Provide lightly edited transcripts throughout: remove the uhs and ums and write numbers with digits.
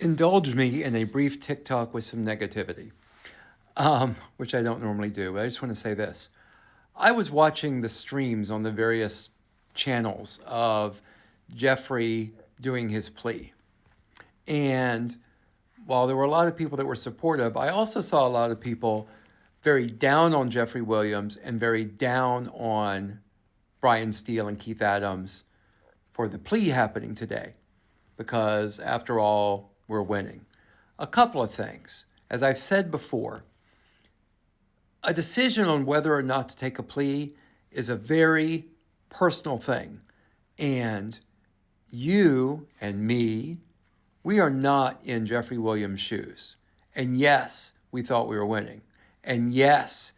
indulge me in a brief TikTok with some negativity, which I don't normally do. But I just want to say this. I was watching the streams on the various channels of Jeffrey doing his plea. And while there were a lot of people that were supportive, I also saw a lot of people very down on Jeffrey Williams and very down on Brian Steele and Keith Adams for the plea happening today. Because after all, we're winning. A couple of things. As I've said before, a decision on whether or not to take a plea is a very personal thing. And you and me, we are not in Jeffrey Williams' shoes. And yes, we thought we were winning. And yes,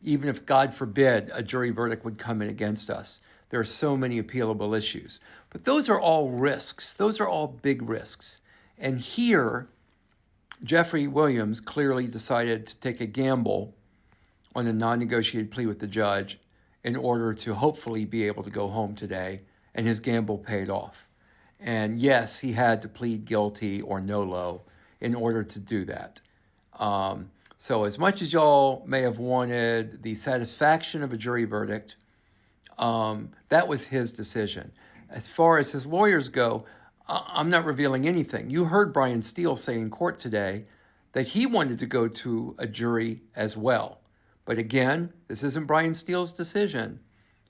even if, God forbid, a jury verdict would come in against us, there are so many appealable issues. But those are all risks. Those are all big risks. And here, Jeffrey Williams clearly decided to take a gamble on a non-negotiated plea with the judge in order to hopefully be able to go home today, and his gamble paid off. And yes, he had to plead guilty or nolo in order to do that. So as much as y'all may have wanted the satisfaction of a jury verdict, that was his decision. As far as his lawyers go, I'm not revealing anything. You heard Brian Steele say in court today that he wanted to go to a jury as well. But again, this isn't Brian Steele's decision.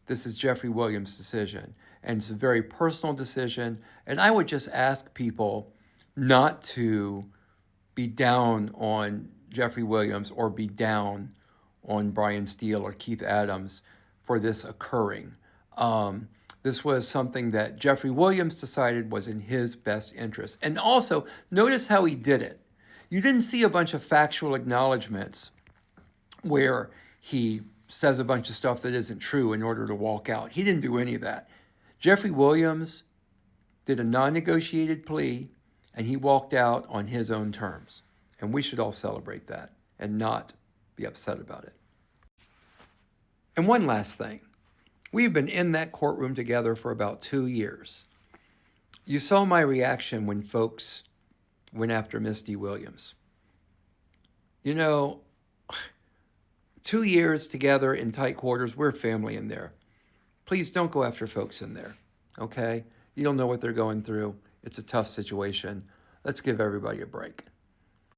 This is Jeffrey Williams' decision. And it's a very personal decision. And I would just ask people not to be down on Jeffrey Williams or be down on Brian Steele or Keith Adams for this occurring. This was something that Jeffrey Williams decided was in his best interest. And also, notice how he did it. You didn't see a bunch of factual acknowledgments where he says a bunch of stuff that isn't true in order to walk out. He didn't do any of that. Jeffrey Williams did a non-negotiated plea, and he walked out on his own terms. And we should all celebrate that and not be upset about it. And one last thing. We've been in that courtroom together for about 2 years. You saw my reaction when folks went after Misty Williams. You know, 2 years together in tight quarters, we're family in there. Please don't go after folks in there, okay? You don't know what they're going through. It's a tough situation. Let's give everybody a break.